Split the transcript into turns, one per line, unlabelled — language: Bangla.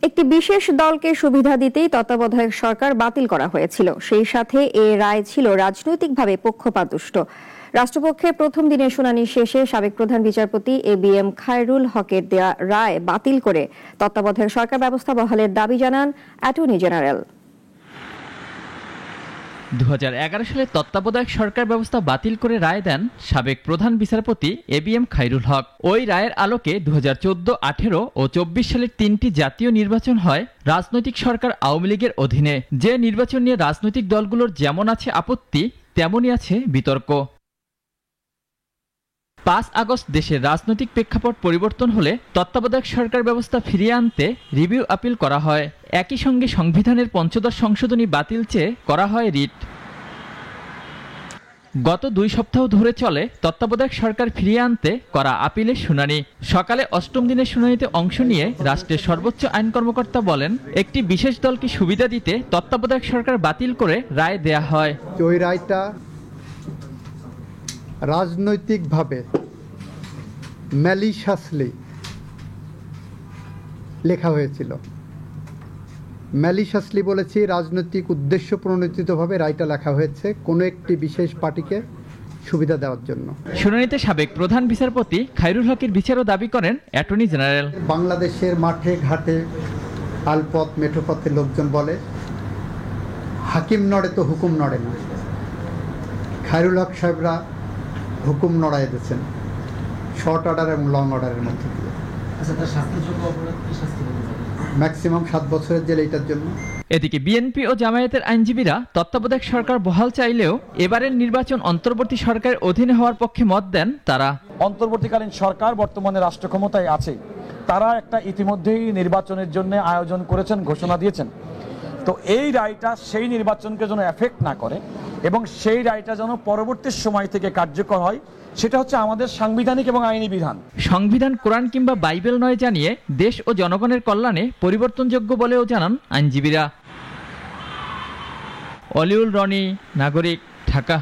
একটি বিশেষ দলকে সুবিধা দিতেই তত্ত্বাবধায়ক সরকার বাতিল করা হয়েছিল। সেই সাথে এ রায় ছিল রাজনৈতিকভাবে পক্ষপাতদুষ্ট। রাষ্ট্রপক্ষের প্রথম দিনের শুনানি শেষে সাবেক প্রধান বিচারপতি এবিএম খায়রুল হকের দেয়া রায় বাতিল করে তত্ত্বাবধায়ক সরকার ব্যবস্থা বহালের দাবি জানান অ্যাটর্নি জেনারেল।
2011 সালে তত্ত্বাবধায়ক সরকার ব্যবস্থা বাতিল করে রায় দেন সাবেক প্রধান বিচারপতি এবিএম খায়রুল হক। ওই রায়ের আলোকে 2014, 18 ও 24 সালের 3টি জাতীয় নির্বাচন হয় রাজনৈতিক সরকার আওয়ামী লীগের অধীনে। যে নির্বাচন নিয়ে রাজনৈতিক দলগুলোর যেমন আছে আপত্তি, তেমনই আছে বিতর্ক। 5 আগস্ট দেশের রাজনৈতিক প্রেক্ষাপট পরিবর্তন হলে তত্ত্বাবধায়ক সরকার ব্যবস্থা ফিরিয়ে আনতে রিভিউ আপিল করা হয়। একই সঙ্গে সংবিধানের 15 সংশোধনী বাতিল চেয়ে করা হয় রিট। গত 2 সপ্তাহ ধরে চলে তত্ত্বাবধায়ক সরকার ফিরিয়ে আনতে করা আপিলের শুনানি। সকালে 8ম দিনের শুনানিতে অংশ নিয়ে রাষ্ট্রের সর্বোচ্চ আইন কর্মকর্তা বলেন, একটি বিশেষ দলকে সুবিধা দিতে তত্ত্বাবধায়ক সরকার বাতিল করে রায় দেয়া হয়।
ওই রায়টা রাজনৈতিকভাবে ম্যালিশাসলি লেখা হয়েছিল। ম্যালিশাসলি বলেছি, রাজনৈতিক উদ্দেশ্য প্রণোদিতভাবে রায়টা লেখা হয়েছে কোনো একটি বিশেষ পার্টিকে সুবিধা দেওয়ার জন্য।
শুনানিতে সাবেক প্রধান বিচারপতি খায়রুল হকের বিচারও দাবি করেন অ্যাটর্নি জেনারেল।
বাংলাদেশের মাঠে ঘাটে আলপথ মেঠোপথের লোকজন বলে, হাকিম নড়ে তো হুকুম নড়ে না। খায়রুল হক সাহেবরা হুকুম নড়াই দিয়েছেন শর্ট অর্ডার এবং লং অর্ডারের মধ্যে দিয়ে। ম্যাক্সিমাম 7 বছরের জেল এইটার জন্য।
এদিকে বিএনপি ও জামায়াতের আইনজীবীরা তত্ত্বাবধায়ক সরকার বহাল চাইলেও এবারের নির্বাচন অন্তর্বর্তী সরকারের অধীনে হওয়ার পক্ষে মত দেন তারা।
অন্তর্বর্তীকালীন সরকার বর্তমানে রাষ্ট্র ক্ষমতায় আছে, তারা একটা ইতিমধ্যেই নির্বাচনের জন্য আয়োজন করেছেন, ঘোষণা দিয়েছেন। তো এই রায়টা সেই নির্বাচনকে যেন এফেক্ট না করে এবং সেই রায়টা যেন পরবর্তী সময় থেকে কার্যকর হয়, সেটা হচ্ছে আমাদের সাংবিধানিক এবং আইনি বিধান।
সংবিধান কোরআন কিংবা বাইবেল নয় জানিয়ে দেশ ও জনগণের কল্যাণে পরিবর্তনযোগ্য বলেও জানান আইনজীবীরা। অলিউল রনি, নাগরিক, ঢাকা।